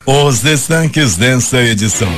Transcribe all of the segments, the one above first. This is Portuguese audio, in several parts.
Os destaques desta edição.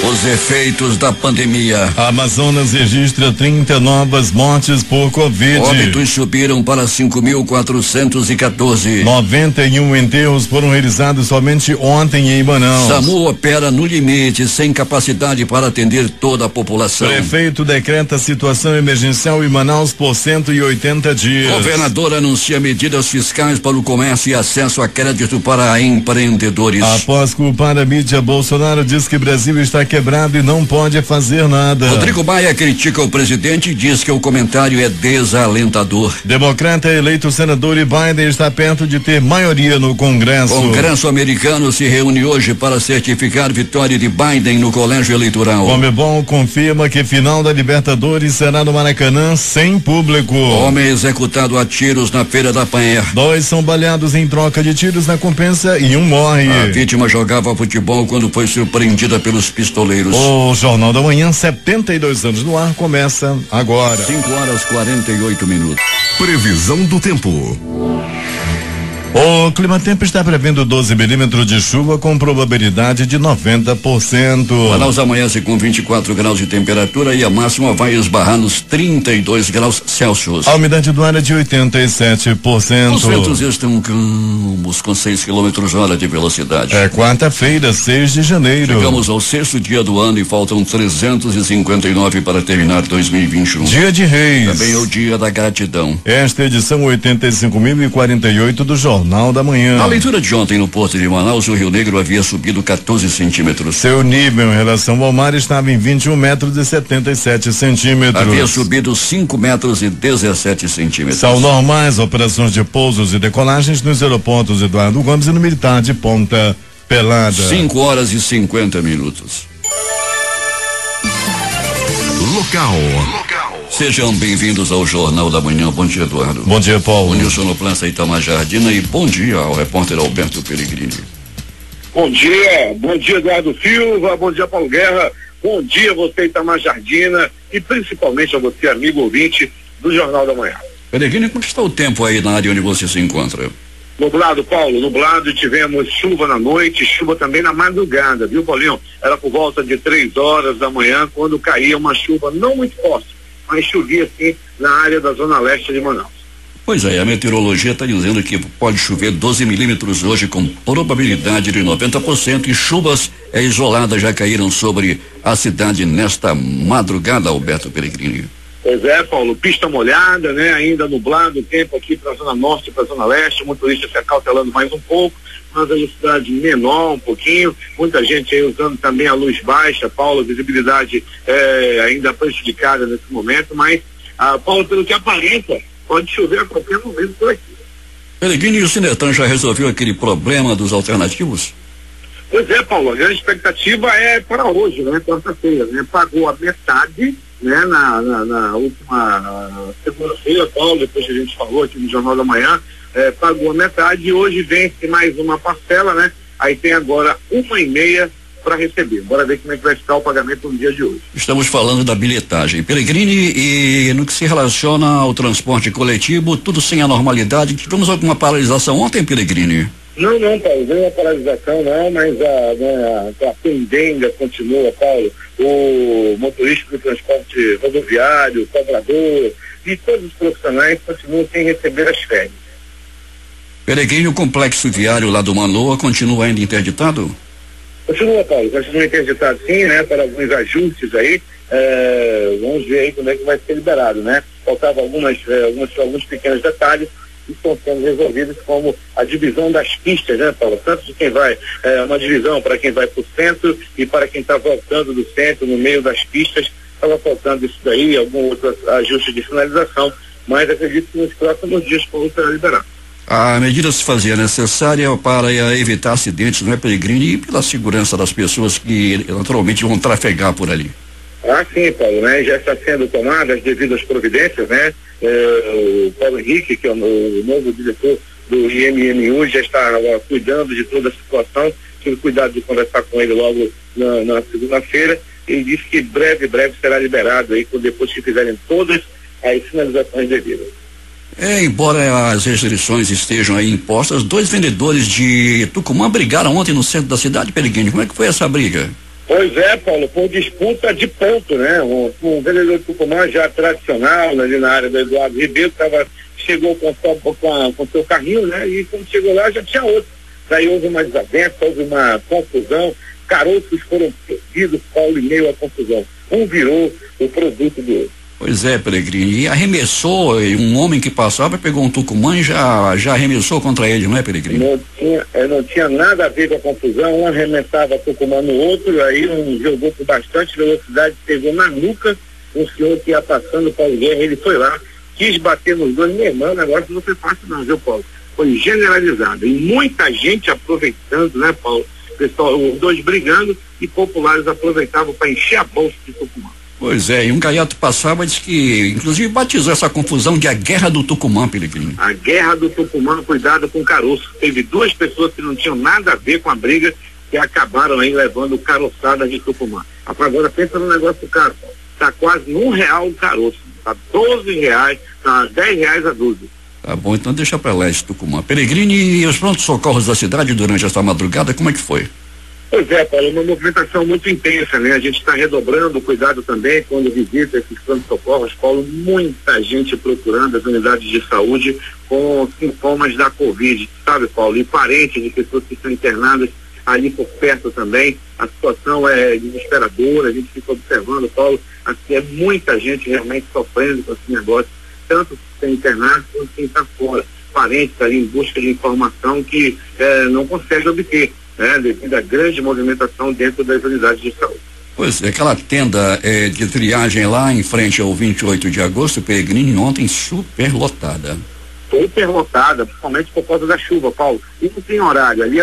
Os efeitos da pandemia. Amazonas registra 30 novas mortes por Covid. Óbitos subiram para 5.414. 91 enterros foram realizados somente ontem em Manaus. SAMU opera no limite, sem capacidade para atender toda a população. Prefeito decreta situação emergencial em Manaus por 180 dias. Governador anuncia medidas fiscais para o comércio e acesso a crédito para empreendedores. Após culpar a mídia, Bolsonaro diz que Brasil está quebrado e não pode fazer nada. Rodrigo Maia critica o presidente e diz que o comentário é desalentador. Democrata eleito senador e Biden está perto de ter maioria no Congresso. Congresso americano se reúne hoje para certificar vitória de Biden no colégio eleitoral. Conmebol confirma que final da Libertadores será no Maracanã sem público. Homem executado a tiros na Feira da Panher. 2 são baleados em troca de tiros na Compensa e 1 morre. A vítima jogava futebol quando foi surpreendida pelos pistoleiros. O Jornal da Manhã, 72 anos no ar, começa agora. 5h48. Previsão do tempo. O Climatempo está prevendo 12 milímetros de chuva com probabilidade de 90%. Manaus amanhece com 24 graus de temperatura e a máxima vai esbarrar nos 32 graus Celsius. A umidade do ar é de 87%. Os ventos estão calmos com 6 km/h de velocidade. É quarta-feira, 6 de janeiro. Chegamos ao 6º dia do ano e faltam 359 para terminar 2021. Dia de Reis. Também é o dia da gratidão. Esta é a edição 85.048 do Jornal da Manhã. Na leitura de ontem no Porto de Manaus, o Rio Negro havia subido 14 centímetros. Seu nível em relação ao mar estava em 21 metros e 77 centímetros. Havia subido 5 metros e 17 centímetros. São normais operações de pousos e decolagens nos aeroportos Eduardo Gomes e no Militar de Ponta Pelada. 5h50. Local. Sejam bem-vindos ao Jornal da Manhã. Bom dia, Eduardo. Bom dia, Paulo. O Nilson no Plança Itamar Jardina e bom dia ao repórter Alberto Pellegrini. Bom dia, Eduardo Silva, bom dia, Paulo Guerra, bom dia você, Itamar Jardina, e principalmente a você, amigo ouvinte do Jornal da Manhã. Pellegrini, como está o tempo aí na área onde você se encontra? Nublado, Paulo, nublado, e tivemos chuva na noite, chuva também na madrugada, viu, Paulinho? Era por volta de 3 horas da manhã, quando caía uma chuva não muito forte, mas chovia sim na área da zona leste de Manaus. Pois é, a meteorologia está dizendo que pode chover 12 milímetros hoje com probabilidade de 90% e chuvas isoladas já caíram sobre a cidade nesta madrugada, Alberto Pellegrini. Pois é, Paulo, pista molhada, né? Ainda nublado o tempo aqui para a zona norte e para a zona leste, o motorista se acautelando mais um pouco, mas a velocidade menor um pouquinho, muita gente aí usando também a luz baixa, Paulo, visibilidade ainda prejudicada nesse momento, mas, Paulo, pelo que aparenta, pode chover a qualquer momento por aqui. Pellegrini, o Sinetran já resolveu aquele problema dos alternativos? Pois é, Paulo, a grande expectativa é para hoje, né? Quarta-feira, né? Pagou a metade, né? Na última segunda-feira, Paulo, depois que a gente falou aqui no Jornal da Manhã, pagou a metade e hoje vence mais uma parcela, né? Aí tem agora 1,5 para receber. Bora ver como é que vai ficar o pagamento no dia de hoje. Estamos falando da bilhetagem. Pellegrini, e no que se relaciona ao transporte coletivo, tudo sem a normalidade. Tivemos alguma paralisação ontem, Pellegrini? Não, Paulo, não é paralisação não, mas a pendenga continua, Paulo. O motorista do transporte rodoviário, o cobrador e todos os profissionais continuam sem receber as férias. Pellegrini, o complexo viário lá do Manoa continua ainda interditado? Continua, Paulo, continua interditado sim, né, para alguns ajustes aí, vamos ver aí como é que vai ser liberado, né? Faltavam alguns pequenos detalhes que estão sendo resolvidos, como a divisão das pistas, né, Paulo? Tanto de quem vai, uma divisão para quem vai para o centro e para quem está voltando do centro, no meio das pistas, estava faltando isso daí, algum outro ajuste de finalização, mas acredito que nos próximos dias Paulo será liberado. A medida se fazia necessária para evitar acidentes, não é, Pellegrini, e pela segurança das pessoas que naturalmente vão trafegar por ali. Sim, Paulo, né? Já está sendo tomada as devidas providências, né? O Paulo Henrique, que é o novo diretor do IMMU, já está cuidando de toda a situação. Tive cuidado de conversar com ele logo na segunda-feira. Ele disse que breve será liberado aí, depois que fizerem todas as sinalizações devidas. Embora as restrições estejam aí impostas, 2 vendedores de Tucumã brigaram ontem no centro da cidade, Peregrino. Como é que foi essa briga? Pois é, Paulo, por disputa de ponto, né? Um vendedor de Tucumã já tradicional, ali na área do Eduardo Ribeiro, chegou com seu carrinho, né? E quando chegou lá já tinha outro. Daí houve uma desavença, houve uma confusão, caroços foram perdidos, Paulo, em meio à confusão. Um virou o produto do outro. Pois é, Peregrino, e arremessou, um homem que passava, pegou um Tucumã e já arremessou contra ele, não é, Peregrino? Não tinha nada a ver com a confusão, um arremessava Tucumã no outro, aí um jogou com bastante velocidade, pegou na nuca, um senhor que ia passando, Paulo Guerra, ele foi lá, quis bater nos dois, meu irmão, o negócio não foi fácil não, viu, Paulo? Foi generalizado, e muita gente aproveitando, né, Paulo? Pessoal, os dois brigando, e populares aproveitavam para encher a bolsa de Tucumã. Pois é, e um gaiato passava, disse que, inclusive, batizou essa confusão de a Guerra do Tucumã, Peregrino. A Guerra do Tucumã, cuidado com o caroço. Teve 2 pessoas que não tinham nada a ver com a briga, que acabaram aí levando caroçada de Tucumã. Agora pensa no negócio caro, tá quase R$1 o caroço, tá R$12, tá R$10 a dúzia. Tá bom, então deixa pra lá esse Tucumã. Peregrino, e os prontos socorros da cidade durante essa madrugada, como é que foi? Pois é, Paulo, uma movimentação muito intensa, né? A gente está redobrando o cuidado também quando visita esses pronto-socorros, Paulo, muita gente procurando as unidades de saúde com sintomas da Covid, sabe, Paulo? E parentes de pessoas que estão internadas ali por perto também. A situação é desesperadora, a gente fica observando, Paulo, aqui é muita gente realmente sofrendo com esse negócio, tanto quem está internado quanto quem está fora. Parentes ali em busca de informação que não consegue obter, né, devido à grande movimentação dentro das unidades de saúde. Pois é, aquela tenda de triagem lá em frente ao 28 de agosto, Peregrino, ontem super lotada. Super lotada, principalmente por causa da chuva, Paulo. E não tem horário. Ali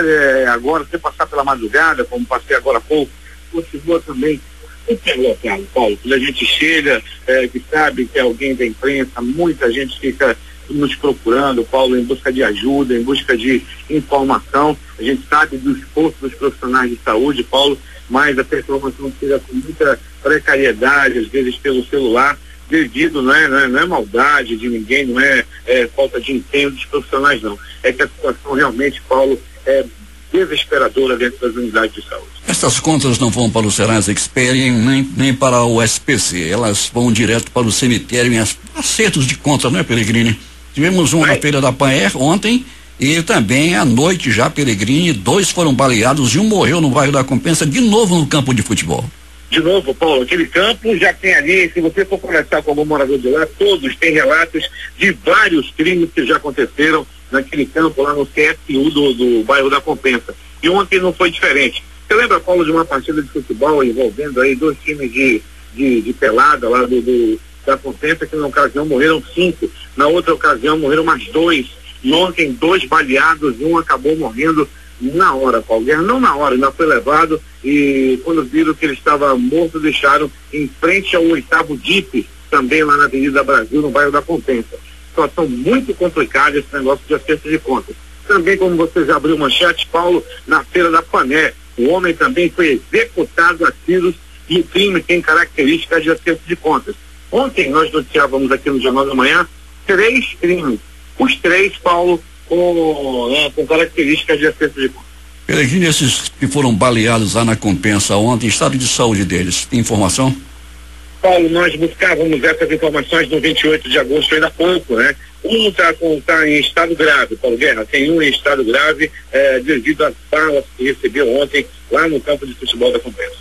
agora, você passar pela madrugada, como passei agora há pouco, continua também super lotado, Paulo. Quando a gente chega, que sabe que é alguém da imprensa, muita gente fica nos procurando, Paulo, em busca de ajuda, em busca de informação. A gente sabe do esforço dos profissionais de saúde, Paulo, mas a informação chega com muita precariedade, às vezes pelo celular, devido, não é maldade de ninguém, não é falta de empenho dos profissionais, não. É que a situação realmente, Paulo, é desesperadora dentro das unidades de saúde. Essas contas não vão para o Serasa Experian nem para o SPC, elas vão direto para o cemitério em acertos de contas, não é, Peregrino? Tivemos uma na Feira da Paer ontem e também à noite já, Peregrino, 2 foram baleados e um morreu no bairro da Compensa, de novo no campo de futebol. De novo, Paulo, aquele campo já tem ali, se você for conversar com algum morador de lá, todos têm relatos de vários crimes que já aconteceram naquele campo lá no CSU do bairro da Compensa. E ontem não foi diferente. Você lembra, Paulo, de uma partida de futebol envolvendo aí 2 times de pelada lá da Compensa, que na ocasião morreram 5, na outra ocasião morreram mais 2, e ontem 2 baleados e um acabou morrendo na hora, Paulo Guerra, não na hora, ainda foi levado, e quando viram que ele estava morto, deixaram em frente ao 8º DIP, também lá na Avenida Brasil, no bairro da Compensa. Situação muito complicada esse negócio de acerto de contas. Também, como você já abriu manchete, Paulo, na Feira da Pané, o homem também foi executado a tiros e o crime tem características de acerto de contas. Ontem nós noticiávamos aqui no Jornal da Manhã 3 crimes. Os 3, Paulo, com características de acerto de contas. Peregrino, esses que foram baleados lá na Compensa ontem, estado de saúde deles, tem informação? Paulo, nós buscávamos essas informações no 28 de agosto ainda há pouco, né? Um está em estado grave, Paulo Guerra, tem um em estado grave devido às balas que recebeu ontem lá no campo de futebol da Compensa.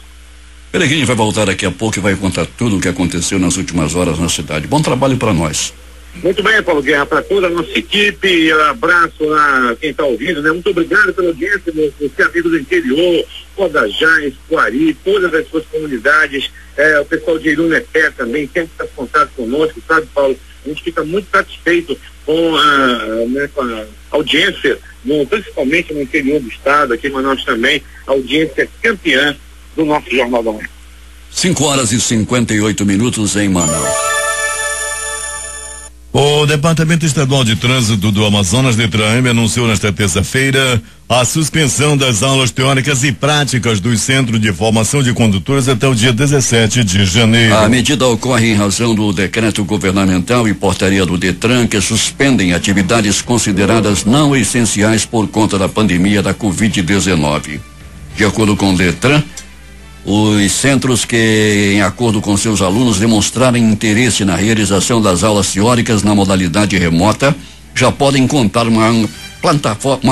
Peregrino vai voltar daqui a pouco e vai contar tudo o que aconteceu nas últimas horas na cidade. Bom trabalho para nós. Muito bem, Paulo Guerra, para toda a nossa equipe, abraço a quem está ouvindo, né? Muito obrigado pela audiência, você amigo do interior, Codajás, Coari, todas as suas comunidades, o pessoal de Irunepé também, sempre está em contato conosco, sabe, Paulo? A gente fica muito satisfeito com a audiência, principalmente no interior do estado, aqui em Manaus também, a audiência campeã do nosso Jornal da Manhã. 5 horas e 58 minutos em Manaus. Departamento Estadual de Trânsito do Amazonas, DETRAN, anunciou nesta terça-feira a suspensão das aulas teóricas e práticas dos Centros de Formação de Condutores até o dia 17 de janeiro. A medida ocorre em razão do decreto governamental e portaria do DETRAN que suspendem atividades consideradas não essenciais por conta da pandemia da Covid-19. De acordo com o DETRAN, os centros que, em acordo com seus alunos, demonstrarem interesse na realização das aulas teóricas na modalidade remota, já podem contar uma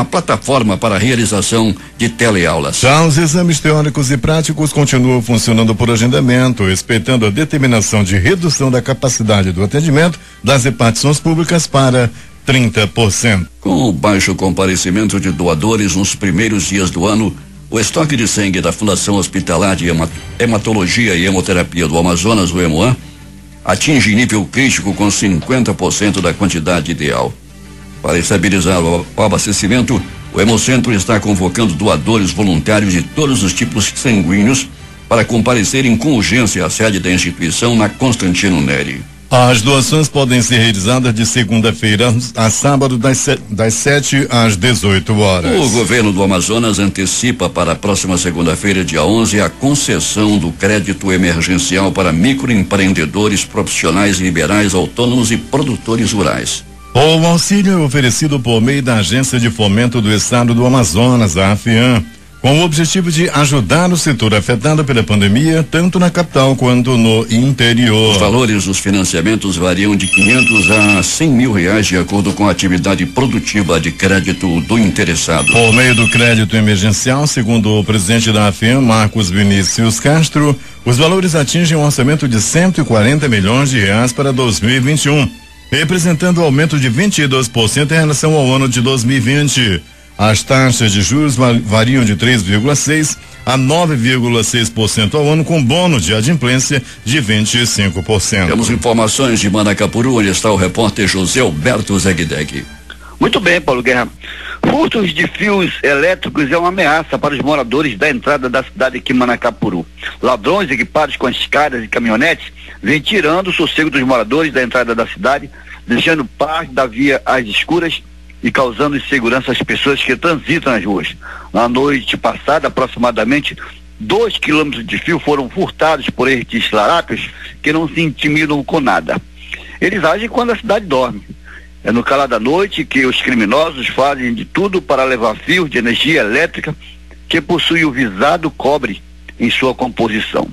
plataforma para a realização de teleaulas. Já os exames teóricos e práticos continuam funcionando por agendamento, respeitando a determinação de redução da capacidade do atendimento das repartições públicas para 30%. Com o baixo comparecimento de doadores nos primeiros dias do ano, o estoque de sangue da Fundação Hospitalar de Hematologia e Hemoterapia do Amazonas, o HEMOAN, atinge nível crítico com 50% da quantidade ideal. Para estabilizar o abastecimento, o Hemocentro está convocando doadores voluntários de todos os tipos sanguíneos para comparecerem com urgência à sede da instituição na Constantino Neri. As doações podem ser realizadas de segunda-feira a sábado das 7 às 18 horas. O governo do Amazonas antecipa para a próxima segunda-feira, dia 11, a concessão do crédito emergencial para microempreendedores, profissionais liberais, autônomos e produtores rurais. O auxílio é oferecido por meio da Agência de Fomento do Estado do Amazonas, a AFIAM, com o objetivo de ajudar o setor afetado pela pandemia, tanto na capital quanto no interior. Os valores dos financiamentos variam de 500 a 100 mil reais, de acordo com a atividade produtiva de crédito do interessado. Por meio do crédito emergencial, segundo o presidente da AFIAM, Marcos Vinícius Castro, os valores atingem um orçamento de 140 milhões de reais para 2021, representando um aumento de 22% em relação ao ano de 2020. As taxas de juros variam de 3,6% a 9,6% ao ano, com bônus de adimplência de 25%. Temos informações de Manacapuru, onde está o repórter José Alberto Zegdeg. Muito bem, Paulo Guerra. Furtos de fios elétricos é uma ameaça para os moradores da entrada da cidade aqui em Manacapuru. Ladrões equipados com escadas e caminhonetes vêm tirando o sossego dos moradores da entrada da cidade, deixando parte da via às escuras e causando insegurança às pessoas que transitam nas ruas. Na noite passada, aproximadamente 2 quilômetros de fio foram furtados por estes larápios que não se intimidam com nada. Eles agem quando a cidade dorme. É no calar da noite que os criminosos fazem de tudo para levar fios de energia elétrica que possuem o visado cobre em sua composição.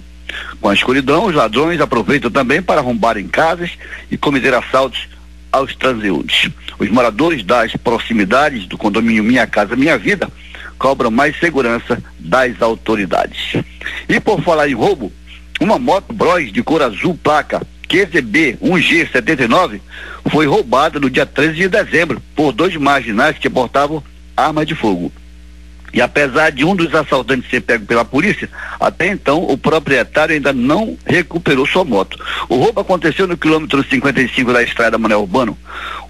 Com a escuridão, os ladrões aproveitam também para arrombarem casas e cometer assaltos aos transeuntes. Os moradores das proximidades do condomínio Minha Casa Minha Vida cobram mais segurança das autoridades. E por falar em roubo, uma moto Bros de cor azul placa QZB 1G79 foi roubada no dia 13 de dezembro por 2 marginais que portavam armas de fogo. E apesar de um dos assaltantes ser pego pela polícia, até então o proprietário ainda não recuperou sua moto. O roubo aconteceu no quilômetro 55 da estrada Manuel Urbano.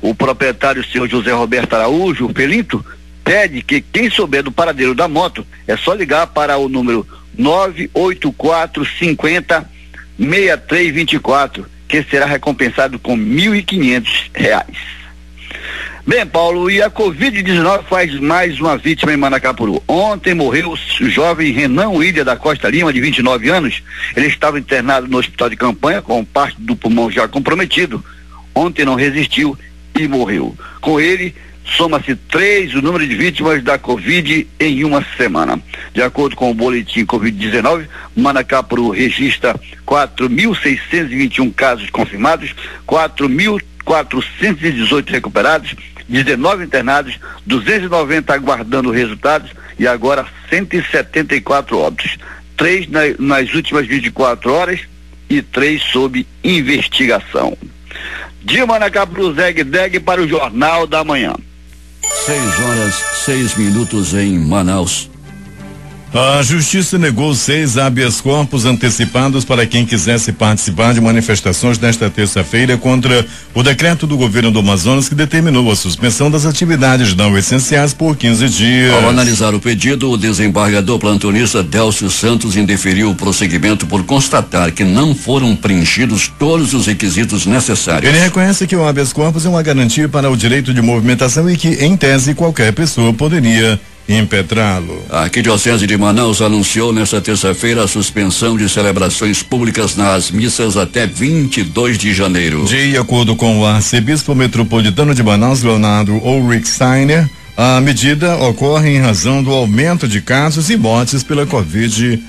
O proprietário, o senhor José Roberto Araújo Pelinto, pede que quem souber do paradeiro da moto é só ligar para o número 98450-6324, que será recompensado com R$1.500. Bem, Paulo, e a Covid-19 faz mais uma vítima em Manacapuru. Ontem morreu o jovem Renan William da Costa Lima, de 29 anos. Ele estava internado no hospital de campanha com parte do pulmão já comprometido. Ontem não resistiu e morreu. Com ele, soma-se 3 o número de vítimas da Covid em uma semana. De acordo com o boletim Covid-19, Manacapuru registra 4.621 casos confirmados, 4.418 recuperados, 19 internados, 290 aguardando resultados e agora 174 óbitos. 3 nas últimas 24 horas e 3 sob investigação. De Manacapuru, Zegdeg para o Jornal da Manhã. 6 horas, 6 minutos em Manaus. A Justiça negou 6 habeas corpus antecipados para quem quisesse participar de manifestações nesta terça-feira contra o decreto do governo do Amazonas que determinou a suspensão das atividades não essenciais por 15 dias. Ao analisar o pedido, o desembargador plantonista Délcio Santos indeferiu o prosseguimento por constatar que não foram preenchidos todos os requisitos necessários. Ele reconhece que o habeas corpus é uma garantia para o direito de movimentação e que, em tese, qualquer pessoa poderia impetrá-lo. A Arquidiocese de Manaus anunciou nesta terça-feira a suspensão de celebrações públicas nas missas até 22 de janeiro. De acordo com o arcebispo metropolitano de Manaus, Leonardo Ulrich Steiner, a medida ocorre em razão do aumento de casos e mortes pela Covid-19.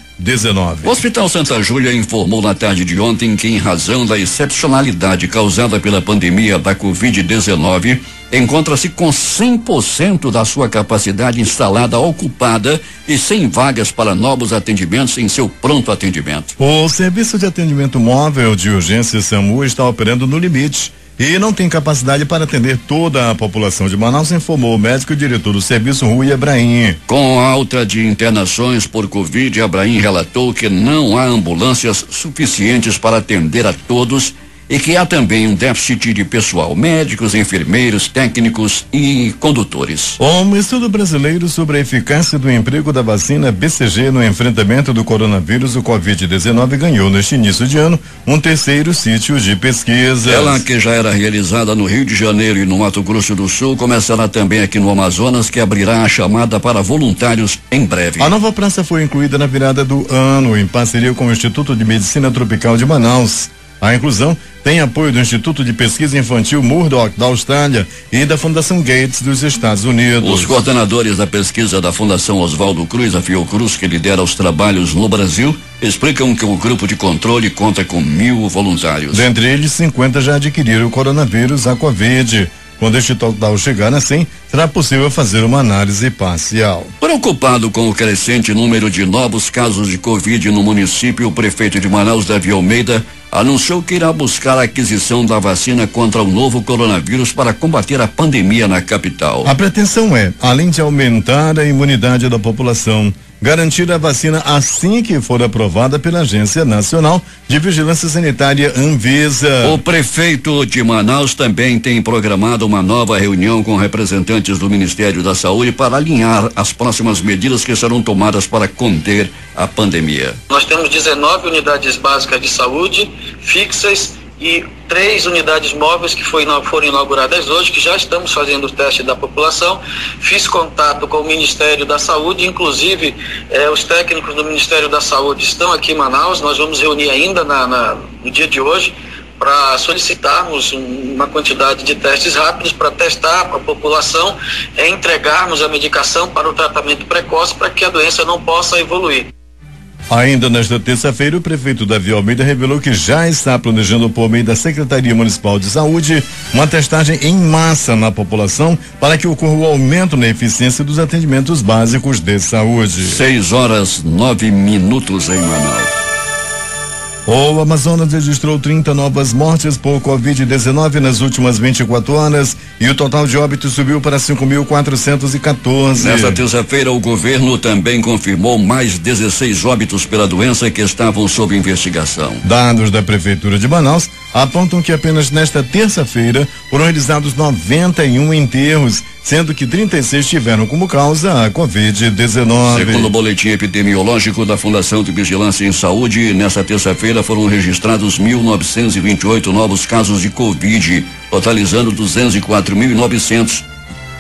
O Hospital Santa Júlia informou na tarde de ontem que, em razão da excepcionalidade causada pela pandemia da Covid-19, encontra-se com 100% da sua capacidade instalada ocupada e sem vagas para novos atendimentos em seu pronto atendimento. O serviço de atendimento móvel de urgência SAMU está operando no limite e não tem capacidade para atender toda a população de Manaus, informou o médico e diretor do serviço, Rui Abraim. Com a alta de internações por Covid, Abraim relatou que não há ambulâncias suficientes para atender a todos e que há também um déficit de pessoal, médicos, enfermeiros, técnicos e condutores. Um estudo brasileiro sobre a eficácia do emprego da vacina BCG no enfrentamento do coronavírus, o Covid-19, ganhou neste início de ano um terceiro sítio de pesquisa. Ela, que já era realizada no Rio de Janeiro e no Mato Grosso do Sul, começará também aqui no Amazonas, que abrirá a chamada para voluntários em breve. A nova praça foi incluída na virada do ano, em parceria com o Instituto de Medicina Tropical de Manaus. A inclusão tem apoio do Instituto de Pesquisa Infantil Murdoch da Austrália e da Fundação Gates dos Estados Unidos. Os coordenadores da pesquisa da Fundação Oswaldo Cruz, a Fiocruz, que lidera os trabalhos no Brasil, explicam que o grupo de controle conta com 1.000 voluntários. Dentre eles, 50 já adquiriram o coronavírus, a Covid. Quando este total chegar a 100, será possível fazer uma análise parcial. Preocupado com o crescente número de novos casos de Covid no município, o prefeito de Manaus, Davi Almeida, anunciou que irá buscar a aquisição da vacina contra o novo coronavírus para combater a pandemia na capital. A pretensão é, além de aumentar a imunidade da população, garantir a vacina assim que for aprovada pela Agência Nacional de Vigilância Sanitária Anvisa. O prefeito de Manaus também tem programado uma nova reunião com representantes do Ministério da Saúde para alinhar as próximas medidas que serão tomadas para conter a pandemia. Nós temos 19 unidades básicas de saúde fixas e 3 unidades móveis que foram inauguradas hoje, que já estamos fazendo o teste da população. Fiz contato com o Ministério da Saúde, inclusive os técnicos do Ministério da Saúde estão aqui em Manaus. Nós vamos reunir ainda no dia de hoje para solicitarmos uma quantidade de testes rápidos para testar para a população e entregarmos a medicação para o tratamento precoce para que a doença não possa evoluir. Ainda nesta terça-feira, o prefeito Davi Almeida revelou que já está planejando por meio da Secretaria Municipal de Saúde uma testagem em massa na população para que ocorra o aumento na eficiência dos atendimentos básicos de saúde. 6:09 em Manaus. O Amazonas registrou 30 novas mortes por Covid-19 nas últimas 24 horas e o total de óbitos subiu para 5.414. Nesta terça-feira, o governo também confirmou mais 16 óbitos pela doença que estavam sob investigação. Dados da Prefeitura de Manaus apontam que apenas nesta terça-feira foram realizados 91 enterros, sendo que 36 tiveram como causa a Covid-19. Segundo o boletim epidemiológico da Fundação de Vigilância em Saúde, nesta terça-feira foram registrados 1.928 novos casos de Covid, totalizando 204.900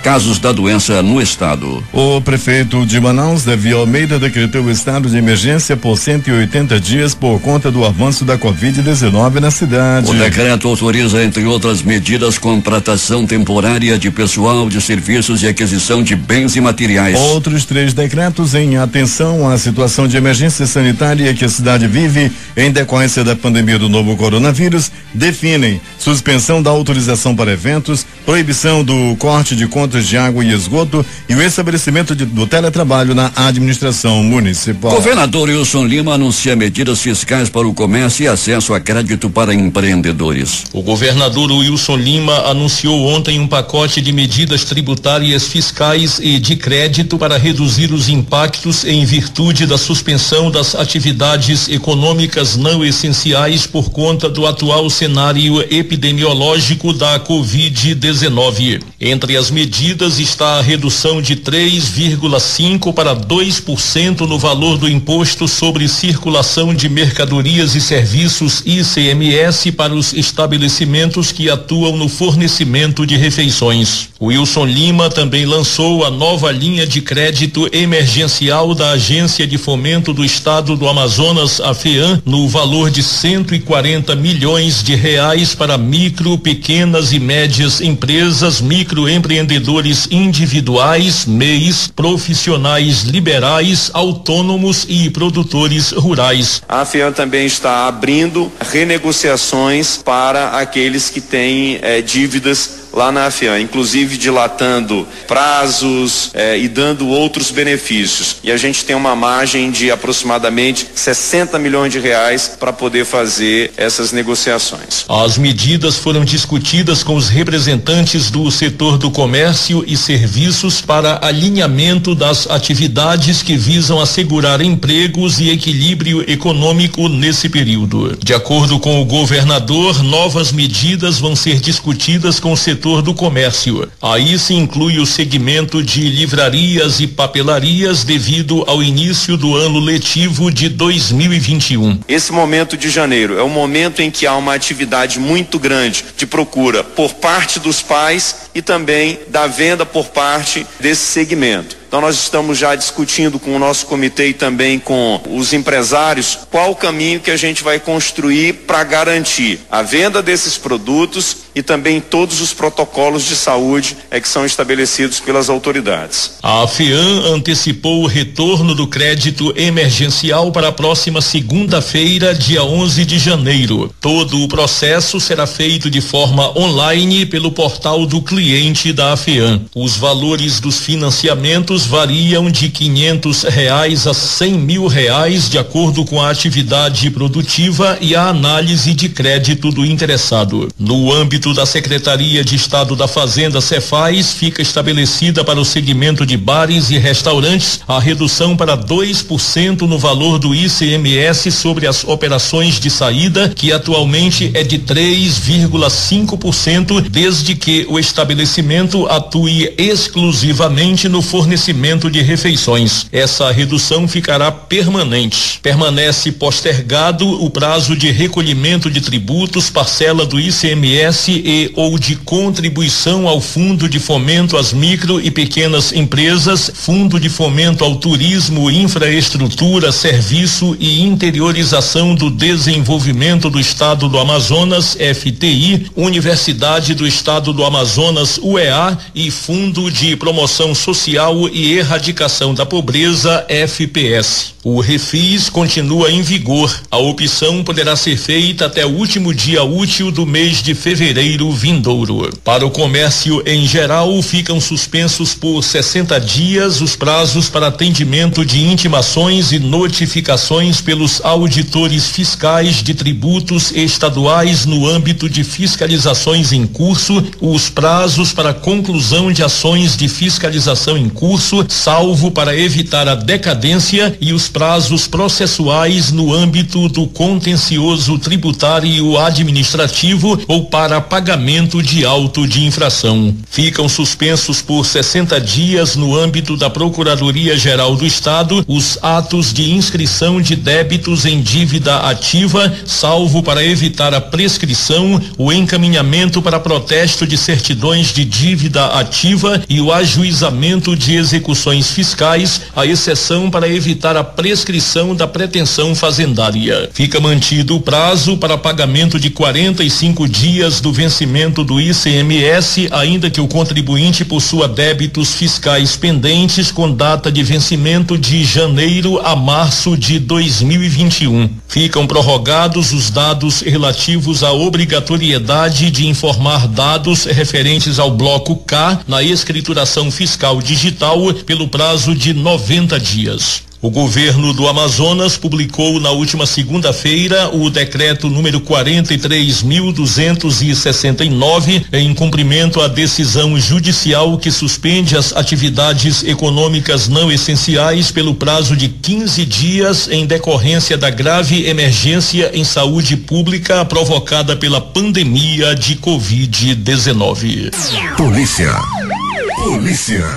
casos da doença no estado. O prefeito de Manaus, Davi Almeida, decretou o estado de emergência por 180 dias por conta do avanço da Covid-19 na cidade. O decreto autoriza, entre outras medidas, contratação temporária de pessoal, de serviços e aquisição de bens e materiais. Outros 3 decretos em atenção à situação de emergência sanitária que a cidade vive em decorrência da pandemia do novo coronavírus definem suspensão da autorização para eventos, proibição do corte de contas serviços de água e esgoto e o estabelecimento do teletrabalho na administração municipal. Governador Wilson Lima anuncia medidas fiscais para o comércio e acesso a crédito para empreendedores. O governador Wilson Lima anunciou ontem um pacote de medidas tributárias, fiscais e de crédito para reduzir os impactos em virtude da suspensão das atividades econômicas não essenciais por conta do atual cenário epidemiológico da Covid-19. Entre as medidas está a redução de 3,5% para 2% no valor do Imposto sobre Circulação de Mercadorias e Serviços ICMS para os estabelecimentos que atuam no fornecimento de refeições. Wilson Lima também lançou a nova linha de crédito emergencial da Agência de Fomento do Estado do Amazonas, a FEAM, no valor de 140 milhões de reais para micro, pequenas e médias empresas, microempreendedores individuais, MEIs, profissionais liberais, autônomos e produtores rurais. A FEAM também está abrindo renegociações para aqueles que têm dívidas lá na FEAM, inclusive dilatando prazos e dando outros benefícios. E a gente tem uma margem de aproximadamente 60 milhões de reais para poder fazer essas negociações. As medidas foram discutidas com os representantes do setor do comércio e serviços para alinhamento das atividades que visam assegurar empregos e equilíbrio econômico nesse período. De acordo com o governador, novas medidas vão ser discutidas com o setor do comércio. Aí se inclui o segmento de livrarias e papelarias devido ao início do ano letivo de 2021. Esse momento de janeiro é um momento em que há uma atividade muito grande de procura por parte dos pais e também da venda por parte desse segmento. Então nós estamos já discutindo com o nosso comitê e também com os empresários qual o caminho que a gente vai construir para garantir a venda desses produtos e também todos os protocolos de saúde que são estabelecidos pelas autoridades. A FEAM antecipou o retorno do crédito emergencial para a próxima segunda-feira, dia 11 de janeiro. Todo o processo será feito de forma online pelo portal do cliente da FEAM. Os valores dos financiamentos variam de R$500 a R$100.000 de acordo com a atividade produtiva e a análise de crédito do interessado. No âmbito da Secretaria de Estado da Fazenda, Cefaz, fica estabelecida para o segmento de bares e restaurantes a redução para 2% no valor do ICMS sobre as operações de saída, que atualmente é de 3,5%, desde que o estabelecimento atue exclusivamente no fornecimento de refeições. Essa redução ficará permanente. Permanece postergado o prazo de recolhimento de tributos, parcela do ICMS e ou de contribuição ao Fundo de Fomento às Micro e Pequenas Empresas, Fundo de Fomento ao Turismo, Infraestrutura, Serviço e Interiorização do Desenvolvimento do Estado do Amazonas, FTI, Universidade do Estado do Amazonas, UEA, e Fundo de Promoção Social e Erradicação da Pobreza, FPS. O refis continua em vigor. A opção poderá ser feita até o último dia útil do mês de fevereiro vindouro. Para o comércio em geral, ficam suspensos por 60 dias os prazos para atendimento de intimações e notificações pelos auditores fiscais de tributos estaduais no âmbito de fiscalizações em curso, os prazos para conclusão de ações de fiscalização em curso, salvo para evitar a decadência, e os prazos processuais no âmbito do contencioso tributário administrativo ou para pagamento de auto de infração. Ficam suspensos por 60 dias no âmbito da Procuradoria-Geral do Estado os atos de inscrição de débitos em dívida ativa, salvo para evitar a prescrição, o encaminhamento para protesto de certidões de dívida ativa e o ajuizamento de execução execuções fiscais, à exceção para evitar a prescrição da pretensão fazendária. Fica mantido o prazo para pagamento de 45 dias do vencimento do ICMS, ainda que o contribuinte possua débitos fiscais pendentes com data de vencimento de janeiro a março de 2021. Ficam prorrogados os dados relativos à obrigatoriedade de informar dados referentes ao bloco K na escrituração fiscal digital pelo prazo de 90 dias. O governo do Amazonas publicou na última segunda-feira o decreto número 43.269 em cumprimento à decisão judicial que suspende as atividades econômicas não essenciais pelo prazo de 15 dias em decorrência da grave emergência em saúde pública provocada pela pandemia de Covid-19. Polícia.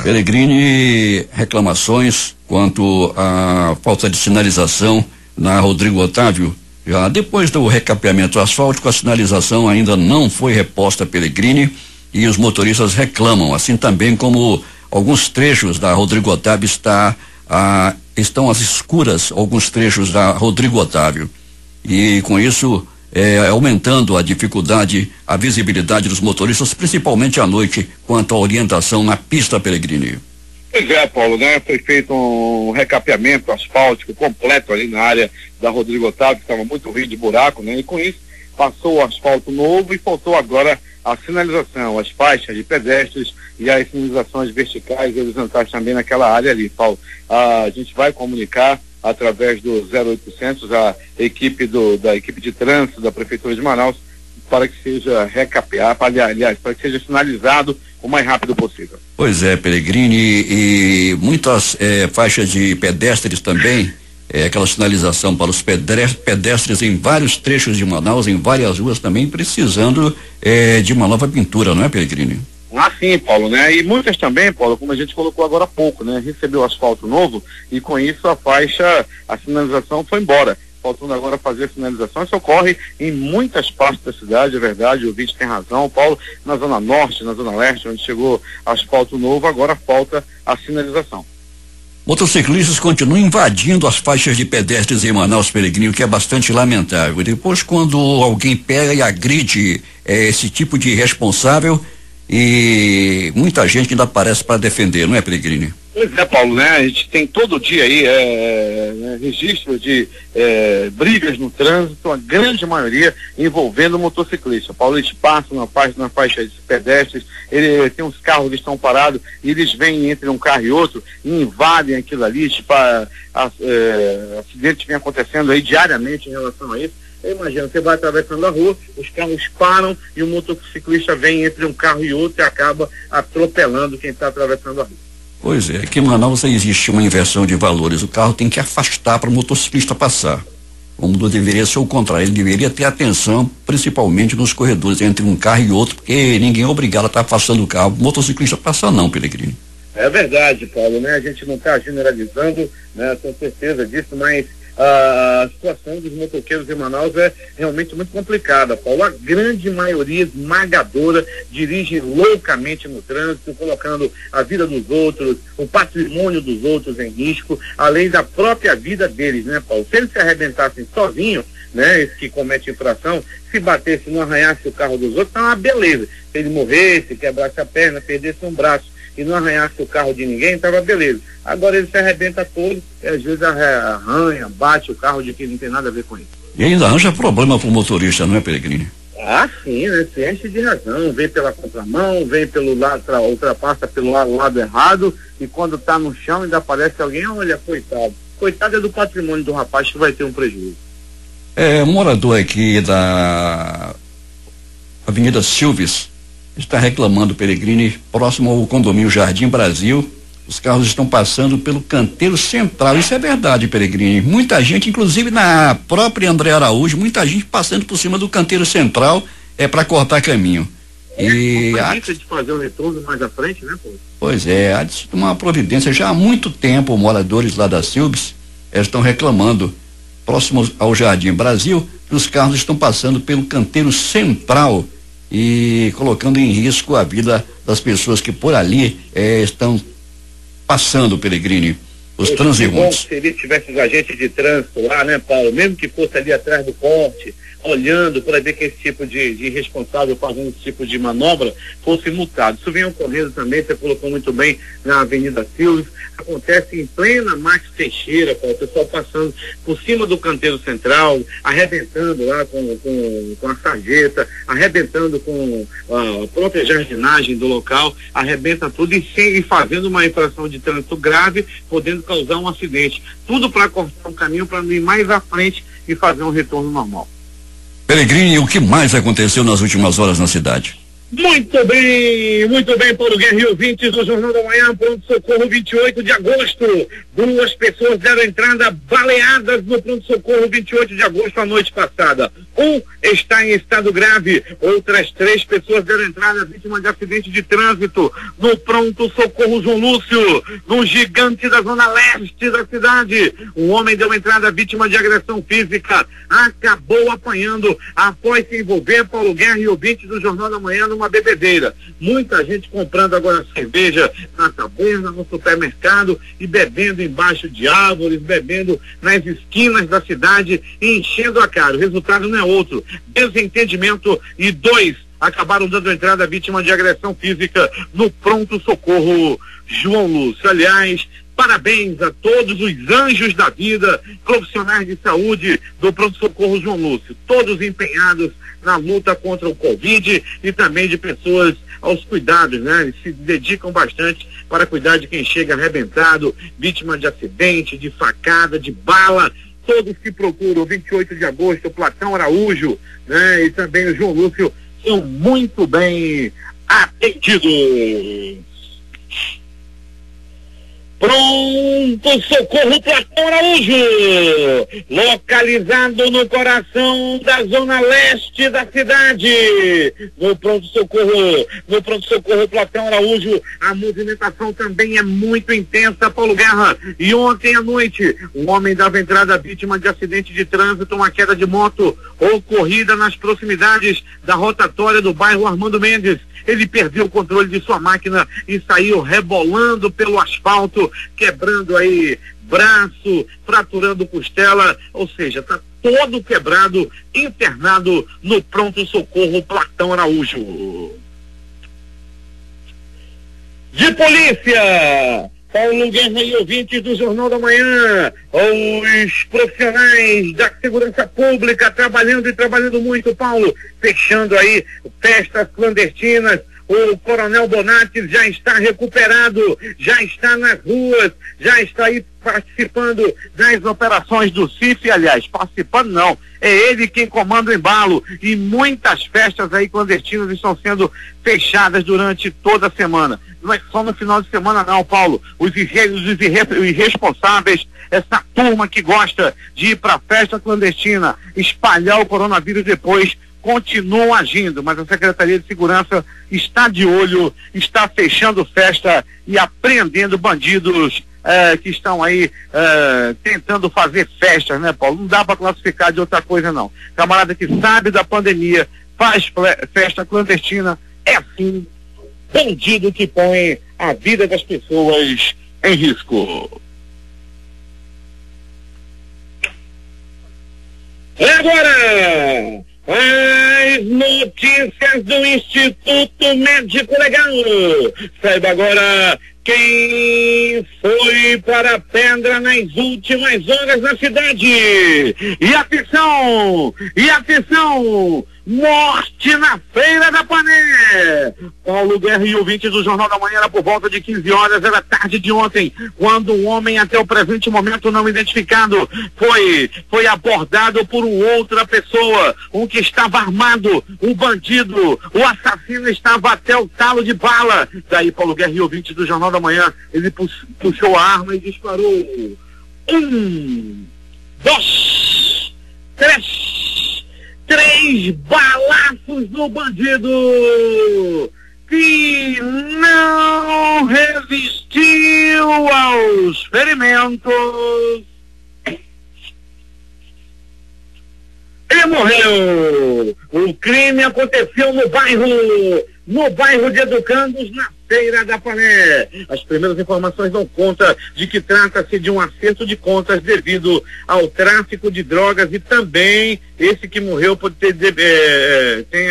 Peregrini, reclamações quanto à falta de sinalização na Rodrigo Otávio. Já depois do recapeamento asfáltico, a sinalização ainda não foi reposta, Peregrini, e os motoristas reclamam, assim também como alguns trechos da Rodrigo Otávio estão às escuras, alguns trechos da Rodrigo Otávio. E com isso, aumentando a dificuldade, a visibilidade dos motoristas, principalmente à noite, quanto à orientação na pista, Peregrini. Pois é, Paulo, né? Foi feito um recapeamento asfáltico completo ali na área da Rodrigo Otávio, que estava muito ruim de buraco, né? E com isso passou o asfalto novo e faltou agora a sinalização, as faixas de pedestres e as sinalizações verticais e horizontais também naquela área ali, Paulo. A gente vai comunicar através do 0800 a equipe da equipe de trânsito da Prefeitura de Manaus para que seja recapeado, aliás, para que seja sinalizado o mais rápido possível. Pois é, Peregrini, e muitas faixas de pedestres também, aquela sinalização para os pedestres em vários trechos de Manaus, em várias ruas também, precisando de uma nova pintura, não é, Peregrini? Ah, sim, Paulo, né? E muitas também, Paulo, como a gente colocou agora há pouco, né? Recebeu asfalto novo e com isso a sinalização foi embora. Faltando agora fazer a sinalização. Isso ocorre em muitas partes da cidade, é verdade, o ouvinte tem razão, Paulo, na zona norte, na zona leste, onde chegou asfalto novo, agora falta a sinalização. Motociclistas continuam invadindo as faixas de pedestres em Manaus, Peregrini, o que é bastante lamentável. Depois, quando alguém pega e agride esse tipo de responsável, e muita gente ainda aparece para defender, não é, Peregrini? Pois é, Paulo, né? A gente tem todo dia aí registro de brigas no trânsito, a grande maioria envolvendo motociclista. Paulo, eles passam na faixa de pedestres, tem uns carros que estão parados e eles vêm entre um carro e outro e invadem aquilo ali, acidentes vêm acontecendo aí diariamente em relação a isso. Imagina, você vai atravessando a rua, os carros param e o motociclista vem entre um carro e outro e acaba atropelando quem está atravessando a rua. Pois é, aqui em Manaus existe uma inversão de valores, o carro tem que afastar para o motociclista passar. Como deveria ser o contrário, ele deveria ter atenção, principalmente nos corredores entre um carro e outro, porque ninguém é obrigado a estar afastando o carro, o motociclista passar não, Peregrini. É verdade, Paulo, né? A gente não está generalizando, né? Tenho certeza disso, mas a situação dos motoqueiros em Manaus é realmente muito complicada, Paulo. A grande maioria esmagadora dirige loucamente no trânsito, colocando a vida dos outros, o patrimônio dos outros em risco, além da própria vida deles, né, Paulo? Se eles se arrebentassem sozinhos, né, esse que comete infração, se batesse, não arranhasse o carro dos outros, tá uma beleza. Se ele morresse, quebrasse a perna, perdesse um braço e não arranhasse o carro de ninguém, tava beleza. Agora ele se arrebenta todo e às vezes arranha, bate o carro de quem não tem nada a ver com isso. E ainda arranja problema pro motorista, não é, Peregrini? Ah, sim, né? Se enche de razão, vem pela contramão, vem pelo lado, ultrapassa pelo lado errado e quando tá no chão ainda aparece alguém, olha, coitado. Coitado é do patrimônio do rapaz que vai ter um prejuízo. Um morador aqui da Avenida Silves está reclamando, Peregrini, próximo ao condomínio Jardim Brasil, os carros estão passando pelo canteiro central. Isso é verdade, Peregrini. Muita gente, inclusive na própria André Araújo, muita gente passando por cima do canteiro central para cortar caminho. E de fazer o retorno mais à frente, né, pô? Pois é, há de se tomar uma providência. Já há muito tempo, moradores lá da Silves estão reclamando, próximos ao Jardim Brasil, que os carros estão passando pelo canteiro central e colocando em risco a vida das pessoas que por ali estão passando, Peregrini, os transeuntes. Seria que tivesse os agentes de trânsito lá, né, Paulo? Mesmo que fosse ali atrás do corte, olhando para ver que esse tipo de irresponsável fazendo esse tipo de manobra fosse multado. Isso vem ocorrendo também, você colocou muito bem, na Avenida Silves, acontece em plena Max Teixeira, Paulo, o pessoal passando por cima do canteiro central, arrebentando lá com a sarjeta, arrebentando com a própria jardinagem do local, arrebenta tudo e fazendo uma infração de trânsito grave, podendo causar um acidente. Tudo para cortar um caminho para ir mais à frente e fazer um retorno normal. Peregrini, o que mais aconteceu nas últimas horas na cidade? Muito bem, Paulo Guerra e ouvintes do Jornal da Manhã, pronto-socorro 28 de agosto. 2 pessoas deram entrada baleadas no pronto-socorro 28 de agosto a noite passada. Um está em estado grave, outras 3 pessoas deram entrada vítima de acidente de trânsito no pronto-socorro João Lúcio, no gigante da zona leste da cidade. Um homem deu entrada vítima de agressão física, acabou apanhando após se envolver, Paulo Guerra e ouvintes do Jornal da Manhã, numa bebedeira. Muita gente comprando agora cerveja na taberna, no supermercado e bebendo embaixo de árvores, bebendo nas esquinas da cidade e enchendo a cara. O resultado não é outro: desentendimento, e 2 acabaram dando entrada à vítima de agressão física no pronto-socorro João Lúcio. Aliás, parabéns a todos os anjos da vida, profissionais de saúde do pronto-socorro João Lúcio, todos empenhados na luta contra o Covid e também de pessoas aos cuidados, né? Eles se dedicam bastante para cuidar de quem chega arrebentado, vítima de acidente, de facada, de bala. Todos que procuram o 28 de agosto, o Platão Araújo, né? E também o João Lúcio são muito bem atendidos. Pronto-socorro Platão Araújo, localizado no coração da zona leste da cidade. No pronto-socorro Platão Araújo, a movimentação também é muito intensa, Paulo Guerra. E ontem à noite, um homem dava entrada vítima de acidente de trânsito, uma queda de moto ocorrida nas proximidades da rotatória do bairro Armando Mendes. Ele perdeu o controle de sua máquina e saiu rebolando pelo asfalto, quebrando aí braço, fraturando costela, ou seja, está todo quebrado, internado no pronto-socorro Platão Araújo. De polícia, Paulo Guerra e ouvintes do Jornal da Manhã, os profissionais da segurança pública trabalhando muito, Paulo, fechando aí festas clandestinas. O Coronel Bonatti já está recuperado, já está nas ruas, já está aí participando das operações do CIF. Aliás, participando não, é ele quem comanda o embalo, e muitas festas aí clandestinas estão sendo fechadas durante toda a semana. Não é só no final de semana não, Paulo. Os irresponsáveis, essa turma que gosta de ir para festa clandestina, espalhar o coronavírus depois, continuam agindo, mas a Secretaria de Segurança está de olho, está fechando festa e apreendendo bandidos que estão aí tentando fazer festas, né, Paulo? Não dá para classificar de outra coisa não. Camarada que sabe da pandemia, faz festa clandestina, é assim, bandido que põe a vida das pessoas em risco. E agora, as notícias do Instituto Médico Legal. Saiba agora quem foi para a pedra nas últimas horas na cidade. E atenção! Morte na Feira da Pané. Paulo Guerra e ouvintes do Jornal da Manhã, era por volta de 15 horas, era tarde de ontem, quando um homem até o presente momento não identificado foi abordado por outra pessoa, um que estava armado, um bandido, o assassino estava até o talo de bala. Daí, Paulo Guerra e ouvintes do Jornal da Manhã, ele puxou a arma e disparou. 1, 2, 3 balaços no bandido, que não resistiu aos ferimentos e morreu. O crime aconteceu no bairro no bairro de Educandos, na Feira da Pané. As primeiras informações dão conta de que trata-se de um acerto de contas devido ao tráfico de drogas, e também esse que morreu pode ter tem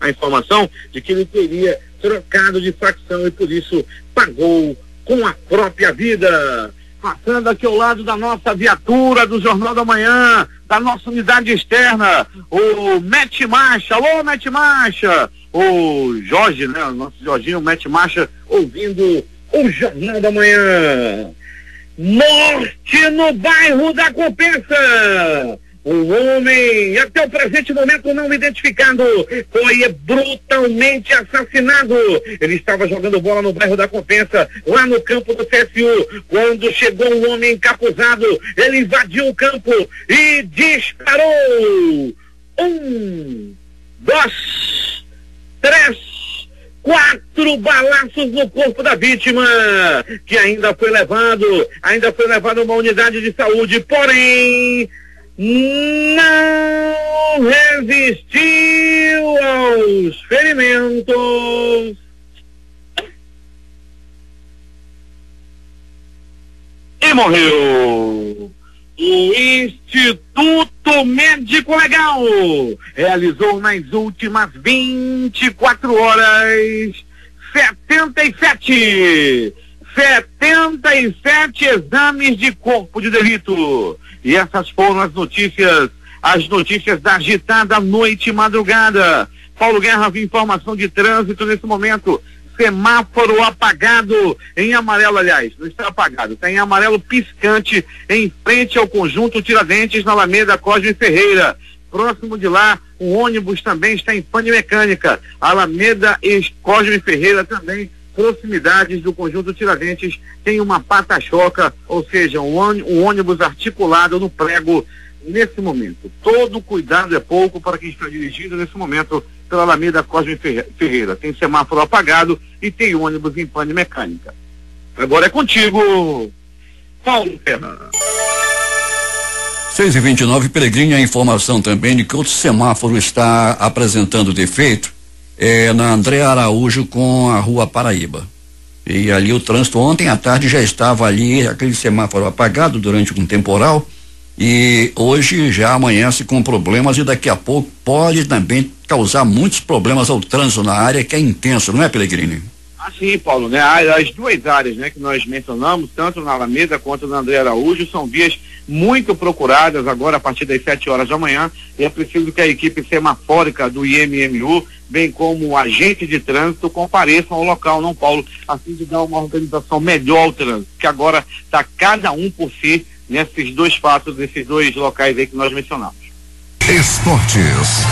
a informação de que ele teria trocado de facção e por isso pagou com a própria vida. Passando aqui ao lado da nossa viatura do Jornal da Manhã, da nossa unidade externa, o Mete Marcha. Alô, Mete Marcha! O Jorge, né? O nosso Jorginho, o Mete Marcha, ouvindo o Jornal da Manhã. Morte no bairro da Compensa. Um homem, até o presente momento não identificado, foi brutalmente assassinado. Ele estava jogando bola no bairro da Compensa, lá no campo do CSU. Quando chegou um homem encapuzado, ele invadiu o campo e disparou. 1, 2, 3, 4 balaços no corpo da vítima, que ainda foi levado a uma unidade de saúde, porém não resistiu aos ferimentos. E morreu. O Instituto Médico Legal realizou nas últimas 24 horas 77 exames de corpo de delito. E essas foram as notícias da agitada noite e madrugada. Paulo Guerra, informação de trânsito nesse momento. Semáforo apagado em amarelo, aliás, não está apagado, está em amarelo piscante em frente ao conjunto Tiradentes, na Alameda Cosme Ferreira. Próximo de lá, o ônibus também está em pane mecânica. Alameda e Cosme Ferreira também, proximidades do conjunto Tiradentes, tem uma pata-choca, ou seja, um ônibus articulado no prego nesse momento. Todo cuidado é pouco para quem está dirigindo nesse momento pela Alameda Cosme Ferreira. Tem semáforo apagado e tem ônibus em pane mecânica. Agora é contigo, Paulo Ferreira. 6h29, Peregrini, a informação também de que outro semáforo está apresentando defeito na André Araújo com a Rua Paraíba. E ali o trânsito ontem à tarde já estava ali, aquele semáforo apagado durante um temporal, e hoje já amanhece com problemas e daqui a pouco pode também causar muitos problemas ao trânsito na área, que é intenso, não é, Peregrini? Sim, Paulo, né? As duas áreas, né, que nós mencionamos, tanto na Alameda quanto na André Araújo, são vias muito procuradas agora a partir das 7 horas da manhã, e é preciso que a equipe semafórica do IMMU, bem como o agente de trânsito, compareçam ao local, não, Paulo, assim de dar uma organização melhor ao trânsito, que agora está cada um por si nesses dois fatos, nesses dois locais aí que nós mencionamos. Esportes.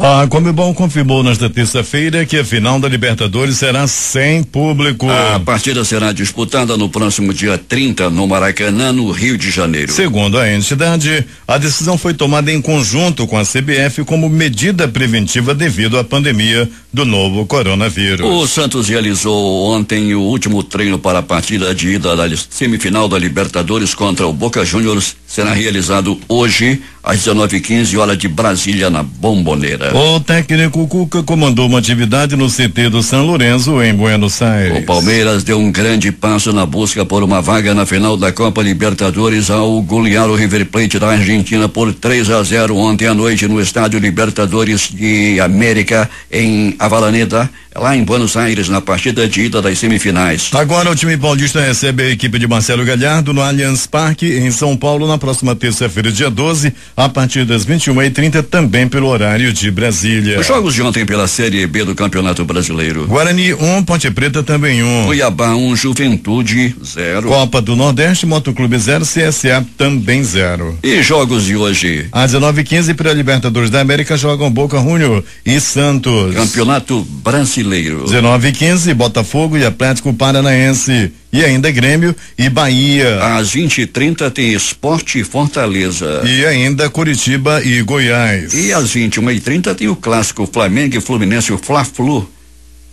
A Conmebol confirmou nesta terça-feira que a final da Libertadores será sem público. A partida será disputada no próximo dia 30 no Maracanã, no Rio de Janeiro. Segundo a entidade, a decisão foi tomada em conjunto com a CBF como medida preventiva devido à pandemia do novo coronavírus. O Santos realizou ontem o último treino para a partida de ida da semifinal da Libertadores contra o Boca Juniors. Será realizado hoje às 19h15, hora de Brasília, na Bombonera. O técnico Cuca comandou uma atividade no CT do São Lourenço, em Buenos Aires. O Palmeiras deu um grande passo na busca por uma vaga na final da Copa Libertadores ao golear o River Plate da Argentina por 3-0 ontem à noite no Estádio Libertadores de América, em Avellaneda, lá em Buenos Aires, na partida de ida das semifinais. Agora o time paulista recebe a equipe de Marcelo Galhardo no Allianz Parque, em São Paulo, na próxima terça-feira, dia 12, a partir das 21h30, também pelo horário de Brasília. Os jogos de ontem pela Série B do Campeonato Brasileiro: Guarani 1, Ponte Preta também 1. Cuiabá 1, Juventude 0. Copa do Nordeste, Motoclube 0, CSA também 0. E jogos de hoje? Às 19h15, pela Libertadores da América, jogam Boca Juniors e Santos. Campeonato Brasileiro. 19h15, Botafogo e Atlético Paranaense. E ainda Grêmio e Bahia. Às 20h30 tem Sport e Fortaleza. E ainda Curitiba e Goiás. E às 21h30 tem o clássico Flamengo e Fluminense, o Fla-Flu.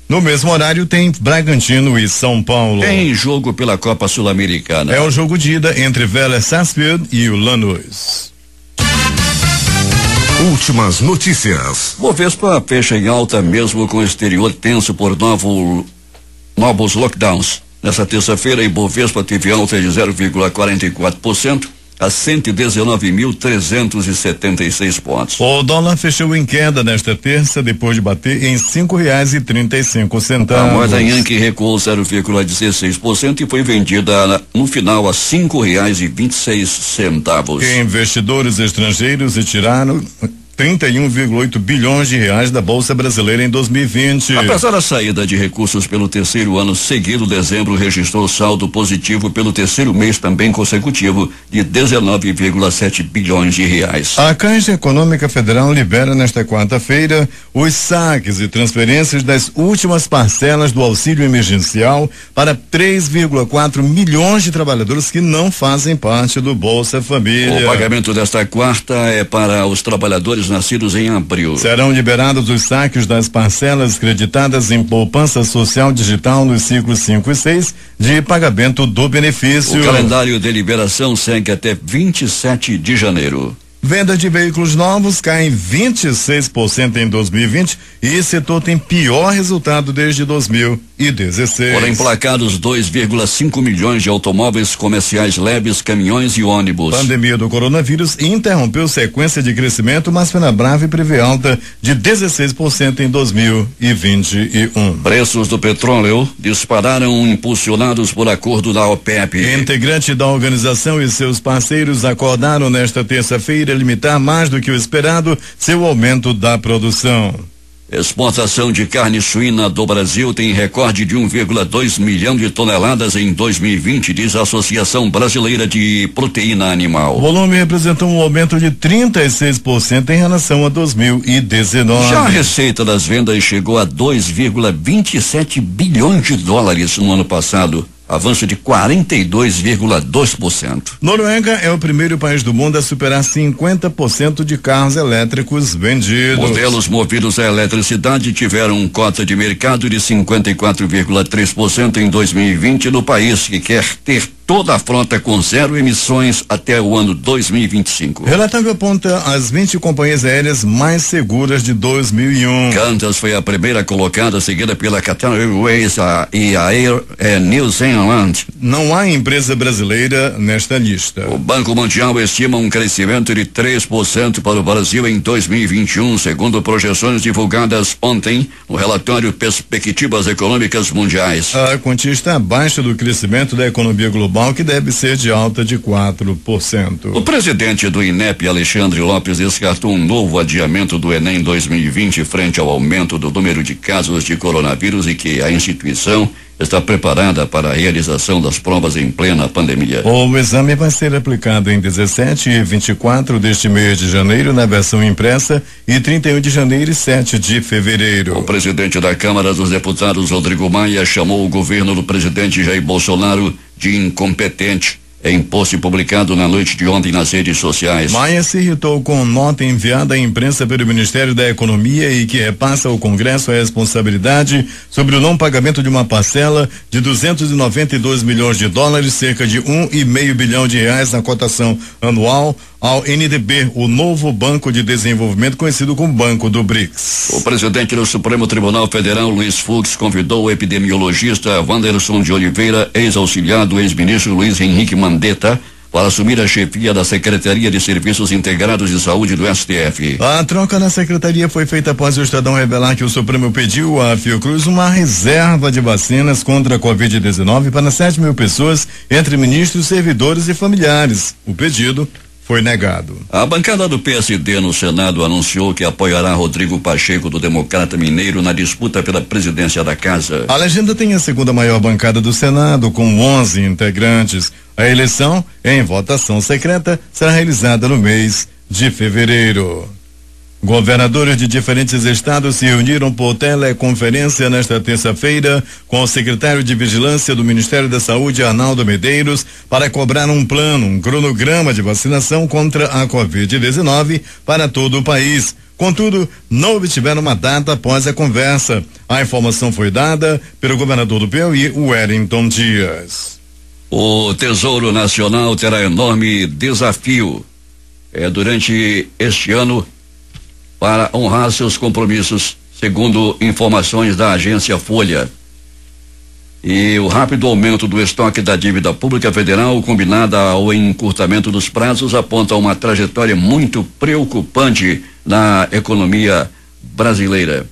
No mesmo horário tem Bragantino e São Paulo. Tem jogo pela Copa Sul-Americana. É o jogo de ida entre Vélez Sarsfield e o Lanús. Últimas notícias. Bovespa fecha em alta mesmo com o exterior tenso por novos lockdowns. Nessa terça-feira, a Bovespa teve alta de 0,44% a 119.376 pontos. O dólar fechou em queda nesta terça, depois de bater em R$5,35. A moeda Yankee recuou 0,16% e foi vendida no final a R$5,26. Investidores estrangeiros retiraram 31,8 bilhões de reais da Bolsa Brasileira em 2020. Apesar da saída de recursos pelo terceiro ano seguido, dezembro registrou saldo positivo pelo terceiro mês também consecutivo de 19,7 bilhões de reais. A Caixa Econômica Federal libera nesta quarta-feira os saques e transferências das últimas parcelas do auxílio emergencial para 3,4 milhões de trabalhadores que não fazem parte do Bolsa Família. O pagamento desta quarta é para os trabalhadores nascidos em abril. Serão liberados os saques das parcelas creditadas em poupança social digital nos ciclos 5 e 6 de pagamento do benefício. O calendário de liberação segue até 27 de janeiro. Venda de veículos novos cai em 26% em 2020 e esse setor tem pior resultado desde 2016. Foram emplacados 2,5 milhões de automóveis comerciais leves, caminhões e ônibus. Pandemia do coronavírus interrompeu sequência de crescimento, mas Fenabrave prevê alta de 16% em 2021. Preços do petróleo dispararam impulsionados por acordo da OPEP. Integrante da organização e seus parceiros acordaram nesta terça-feira limitar mais do que o esperado seu aumento da produção. Exportação de carne suína do Brasil tem recorde de 1,2 milhão de toneladas em 2020, diz a Associação Brasileira de Proteína Animal. O volume representou um aumento de 36% em relação a 2019. Já a receita das vendas chegou a 2,27 bilhões de dólares no ano passado. Avanço de 42,2%. Noruega é o primeiro país do mundo a superar 50% de carros elétricos vendidos. Modelos movidos a eletricidade tiveram cota de mercado de 54,3% em 2020 no país, que quer ter toda a frota com zero emissões até o ano 2025. O relatório aponta as 20 companhias aéreas mais seguras de 2001. Qantas foi a primeira colocada, seguida pela Qatar Airways e a Air New Zealand. Não há empresa brasileira nesta lista. O Banco Mundial estima um crescimento de 3% para o Brasil em 2021, segundo projeções divulgadas ontem no relatório Perspectivas Econômicas Mundiais. A quantia está abaixo do crescimento da economia global, que deve ser de alta de 4%. O presidente do INEP, Alexandre Lopes, descartou um novo adiamento do Enem 2020 frente ao aumento do número de casos de coronavírus e que a instituição está preparada para a realização das provas em plena pandemia. O exame vai ser aplicado em 17 e 24 deste mês de janeiro na versão impressa e 31 de janeiro e 7 de fevereiro. O presidente da Câmara dos Deputados, Rodrigo Maia, chamou o governo do presidente Jair Bolsonaro de incompetente em post publicado na noite de ontem nas redes sociais. Maia se irritou com nota enviada à imprensa pelo Ministério da Economia e que repassa ao Congresso a responsabilidade sobre o não pagamento de uma parcela de 292 milhões de dólares, cerca de 1,5 bilhão de reais na cotação anual ao NDB, o novo Banco de Desenvolvimento conhecido como Banco do BRICS. O presidente do Supremo Tribunal Federal, Luiz Fux, convidou o epidemiologista Wanderson de Oliveira, ex-auxiliar do ex-ministro Luiz Henrique Mandetta, para assumir a chefia da Secretaria de Serviços Integrados de Saúde do STF. A troca na secretaria foi feita após o Estadão revelar que o Supremo pediu à Fiocruz uma reserva de vacinas contra a Covid-19 para 7 mil pessoas, entre ministros, servidores e familiares. O pedido foi negado. A bancada do PSD no Senado anunciou que apoiará Rodrigo Pacheco, do Democrata Mineiro, na disputa pela presidência da casa. A legenda tem a segunda maior bancada do Senado, com 11 integrantes. A eleição, em votação secreta, será realizada no mês de fevereiro. Governadores de diferentes estados se reuniram por teleconferência nesta terça-feira com o secretário de Vigilância do Ministério da Saúde, Arnaldo Medeiros, para cobrar um plano, um cronograma de vacinação contra a Covid-19 para todo o país. Contudo, não obtiveram uma data após a conversa. A informação foi dada pelo governador do Piauí, Wellington Dias. O Tesouro Nacional terá enorme desafio. Durante este ano, para honrar seus compromissos, segundo informações da agência Folha. E o rápido aumento do estoque da dívida pública federal, combinada ao encurtamento dos prazos, aponta uma trajetória muito preocupante na economia brasileira.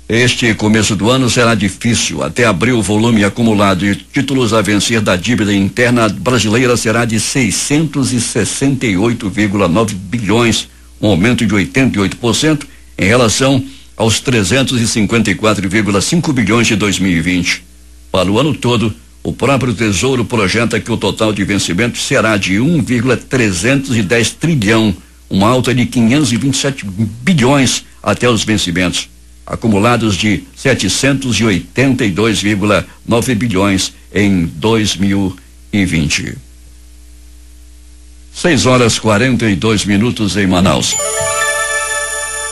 Este começo do ano será difícil. Até abril, o volume acumulado de títulos a vencer da dívida interna brasileira será de 668,9 bilhões, um aumento de 88% em relação aos 354,5 bilhões de 2020. Para o ano todo, o próprio Tesouro projeta que o total de vencimentos será de 1,310 trilhão, uma alta de 527 bilhões até os vencimentos, acumulados de 782,9 bilhões em 2020. 6h42 em Manaus.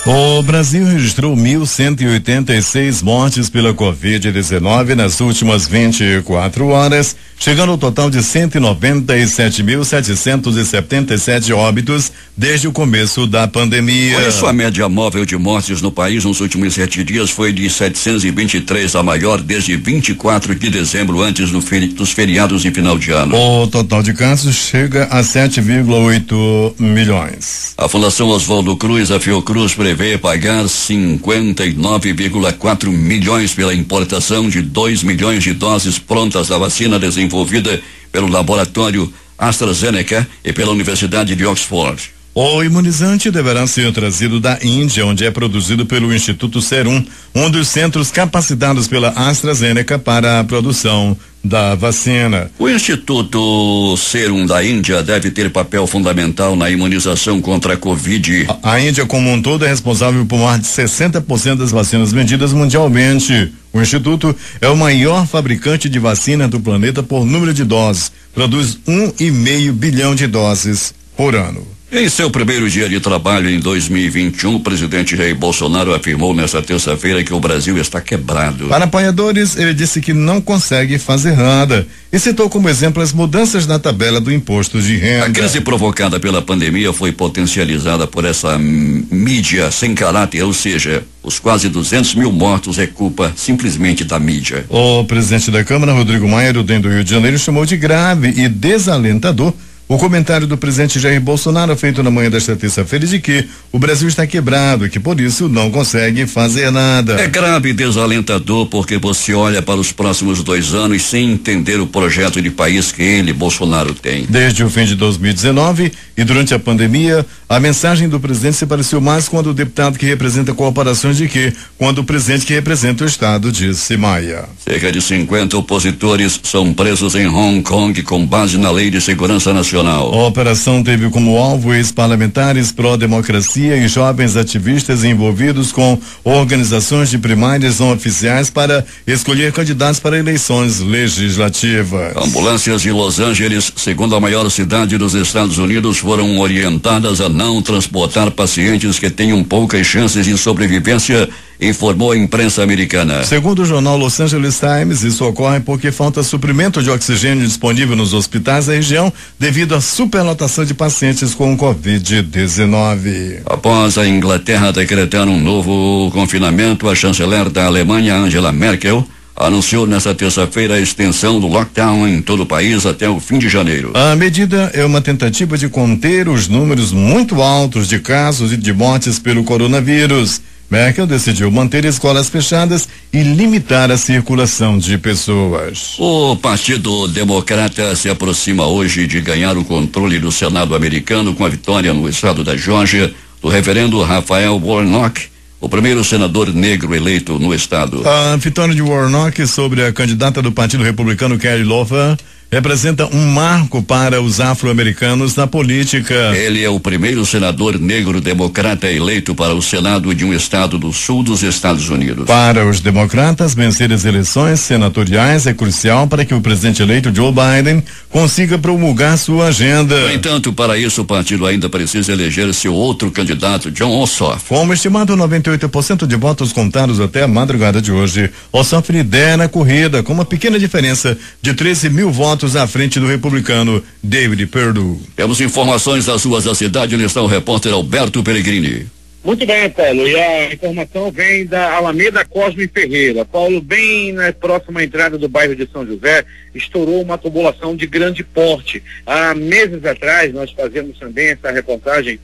O Brasil registrou 1.186 mortes pela Covid-19 nas últimas 24 horas, chegando ao total de 197.777 óbitos desde o começo da pandemia. Por isso, a média móvel de mortes no país nos últimos 7 dias foi de 723, a maior desde 24 de dezembro, antes dos feriados de final de ano. O total de casos chega a 7,8 milhões. A Fundação Oswaldo Cruz, a Fiocruz, prevê pagar 59,4 milhões pela importação de 2 milhões de doses prontas da vacina desenvolvida pelo laboratório AstraZeneca e pela Universidade de Oxford. O imunizante deverá ser trazido da Índia, onde é produzido pelo Instituto Serum, um dos centros capacitados pela AstraZeneca para a produção da vacina. O Instituto Serum da Índia deve ter papel fundamental na imunização contra a Covid. A Índia, como um todo, é responsável por mais de 60% das vacinas vendidas mundialmente. O Instituto é o maior fabricante de vacina do planeta por número de doses. Produz 1,5 bilhão de doses por ano. Em seu primeiro dia de trabalho em 2021, o presidente Jair Bolsonaro afirmou nesta terça-feira que o Brasil está quebrado. Para apoiadores, ele disse que não consegue fazer nada e citou como exemplo as mudanças na tabela do imposto de renda. A crise provocada pela pandemia foi potencializada por essa mídia sem caráter, ou seja, os quase 200 mil mortos é culpa simplesmente da mídia. O presidente da Câmara, Rodrigo Maia, do Rio de Janeiro, chamou de grave e desalentador o comentário do presidente Jair Bolsonaro, feito na manhã desta terça-feira, de que o Brasil está quebrado e que por isso não consegue fazer nada. É grave e desalentador porque você olha para os próximos 2 anos sem entender o projeto de país que ele, Bolsonaro, tem. Desde o fim de 2019 e durante a pandemia, a mensagem do presidente se pareceu mais com a do deputado que representa corporações de que quando o presidente que representa o Estado, disse Maia. Cerca de 50 opositores são presos em Hong Kong com base na Lei de Segurança Nacional. A operação teve como alvo ex-parlamentares pró-democracia e jovens ativistas envolvidos com organizações de primárias não oficiais para escolher candidatos para eleições legislativas. Ambulâncias de Los Angeles, segundo a maior cidade dos Estados Unidos, foram orientadas a não transportar pacientes que tenham poucas chances de sobrevivência, informou a imprensa americana. Segundo o jornal Los Angeles Times, isso ocorre porque falta suprimento de oxigênio disponível nos hospitais da região devido à superlotação de pacientes com Covid-19. Após a Inglaterra decretar um novo confinamento, a chanceler da Alemanha, Angela Merkel, anunciou nesta terça-feira a extensão do lockdown em todo o país até o fim de janeiro. A medida é uma tentativa de conter os números muito altos de casos e de mortes pelo coronavírus. Merkel decidiu manter escolas fechadas e limitar a circulação de pessoas. O Partido Democrata se aproxima hoje de ganhar o controle do Senado americano com a vitória no estado da Geórgia do reverendo Raphael Warnock, o primeiro senador negro eleito no estado. A vitória de Warnock sobre a candidata do Partido Republicano, Kelly Loeffler, representa um marco para os afro-americanos na política. Ele é o primeiro senador negro democrata eleito para o Senado de um estado do sul dos Estados Unidos. Para os democratas, vencer as eleições senatoriais é crucial para que o presidente eleito Joe Biden consiga promulgar sua agenda. No entanto, para isso o partido ainda precisa eleger seu outro candidato, Jon Ossoff. Como estimado, 98% de votos contados até a madrugada de hoje, Ossoff lidera a corrida com uma pequena diferença de 13 mil votos votos à frente do republicano David Perdue. Temos informações das ruas da cidade, onde está o repórter Alberto Pellegrini. Muito bem, Paulo, e a informação vem da Alameda Cosme Ferreira. Paulo, bem na próxima entrada do bairro de São José, estourou uma tubulação de grande porte. Há meses atrás, nós fazemos também essa reportagem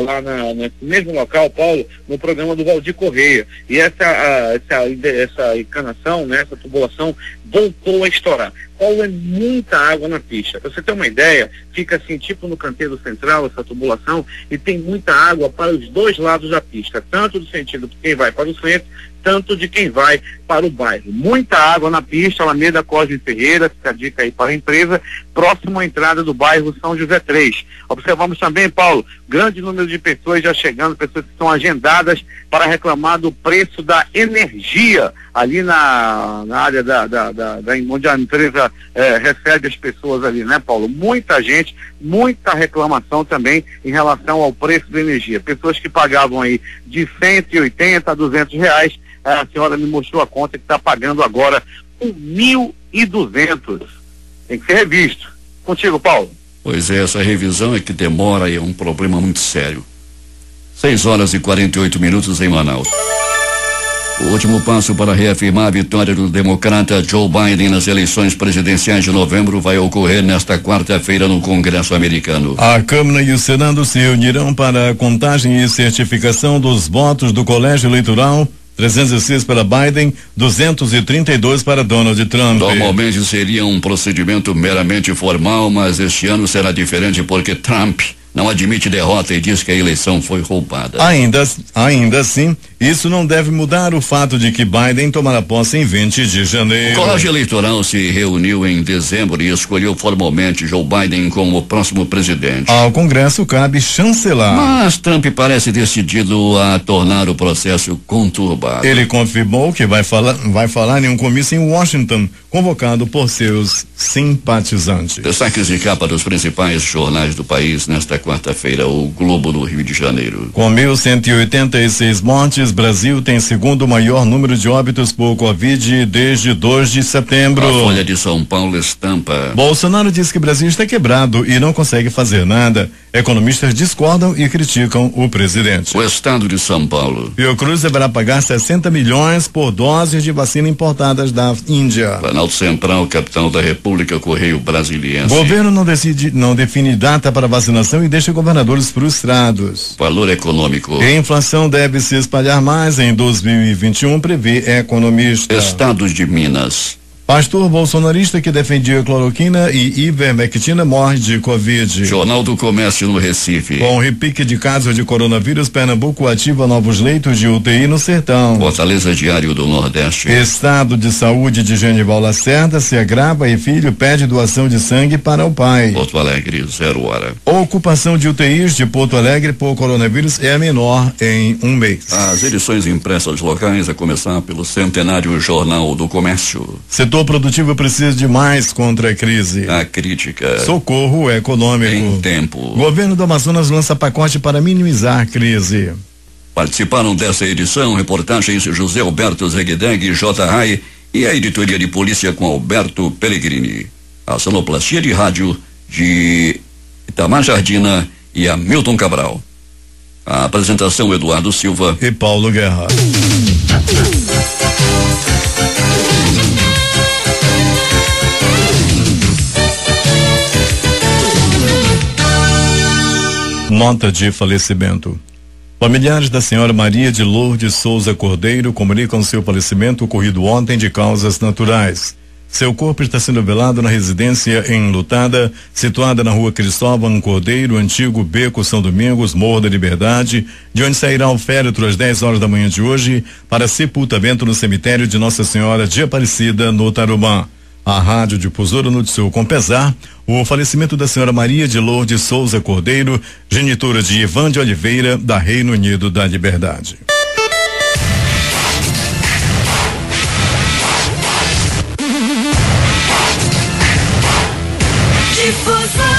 lá nesse mesmo local, Paulo, no programa do Valdir Correia. E essa encanação, né, essa tubulação voltou a estourar. Paulo, é muita água na pista. Para você ter uma ideia, fica assim, tipo no canteiro central, essa tubulação, e tem muita água para os dois lados da pista, tanto do sentido de quem vai para o centro, tanto de quem vai para o bairro. Muita água na pista, Alameda Cosme Ferreira, fica a dica aí para a empresa, próximo à entrada do bairro São José 3. Observamos também, Paulo, grande número de pessoas já chegando, pessoas que estão agendadas para reclamar do preço da energia ali na área onde a empresa recebe as pessoas ali, né, Paulo? Muita gente, muita reclamação também em relação ao preço da energia. Pessoas que pagavam aí de 180 a 200 reais, a senhora me mostrou a conta que está pagando agora 1.200. Tem que ser revisto. Contigo, Paulo. Pois é, essa revisão é que demora e é um problema muito sério. 6h48 em Manaus. O último passo para reafirmar a vitória do democrata Joe Biden nas eleições presidenciais de novembro vai ocorrer nesta quarta-feira no Congresso americano. A Câmara e o Senado se reunirão para a contagem e certificação dos votos do colégio eleitoral. 306 para Biden, 232 para Donald Trump. Normalmente seria um procedimento meramente formal, mas este ano será diferente porque Trump não admite derrota e diz que a eleição foi roubada. Ainda assim, isso não deve mudar o fato de que Biden tomará posse em 20 de janeiro. O colégio eleitoral se reuniu em dezembro e escolheu formalmente Joe Biden como o próximo presidente. Ao Congresso cabe chancelar. Mas Trump parece decidido a tornar o processo conturbado. Ele confirmou que vai falar em um comício em Washington, convocado por seus simpatizantes. Destaques de capa dos principais jornais do país nesta quarta-feira, o Globo do Rio de Janeiro. Com 1.186 mortes, Brasil tem segundo maior número de óbitos por Covid desde 2 de setembro. A Folha de São Paulo estampa. Bolsonaro diz que o Brasil está quebrado e não consegue fazer nada. Economistas discordam e criticam o presidente. O Estado de São Paulo. Fiocruz deverá pagar 60 milhões por doses de vacina importadas da Índia. Planalto Central, capital da República, Correio Brasiliense. Governo não define data para vacinação e deixa governadores frustrados. Valor econômico. A inflação deve se espalhar mais em 2021, prevê economista. Estados de Minas. Pastor bolsonarista que defendia cloroquina e ivermectina morre de Covid. Jornal do Comércio no Recife. Com repique de casos de coronavírus, Pernambuco ativa novos leitos de UTI no sertão. Fortaleza Diário do Nordeste. Estado de saúde de Genival Lacerda se agrava e filho pede doação de sangue para o pai. Porto Alegre, 0 hora. Ocupação de UTIs de Porto Alegre por coronavírus é a menor em um mês. As edições impressas locais, a começar pelo centenário Jornal do Comércio. Setor produtivo precisa de mais contra a crise. A crítica. Socorro econômico. Em tempo. Governo do Amazonas lança pacote para minimizar a crise. Participaram dessa edição reportagens José Alberto Zegdeg, J. Rai e a editoria de polícia com Alberto Pellegrini. A sonoplastia de rádio de Itamar Jardina e Hamilton Cabral. A apresentação Eduardo Silva e Paulo Guerra. Nota de falecimento. Familiares da senhora Maria de Lourdes Souza Cordeiro comunicam seu falecimento ocorrido ontem de causas naturais. Seu corpo está sendo velado na residência enlutada, situada na rua Cristóvão Cordeiro, antigo Beco São Domingos, Morro da Liberdade, de onde sairá o féretro às 10 horas da manhã de hoje para sepultamento no cemitério de Nossa Senhora de Aparecida, no Tarumã. A Rádio Difusora noticiou com pesar o falecimento da senhora Maria de Lourdes Souza Cordeiro, genitora de Ivan de Oliveira, da Reino Unido da Liberdade. Difusora.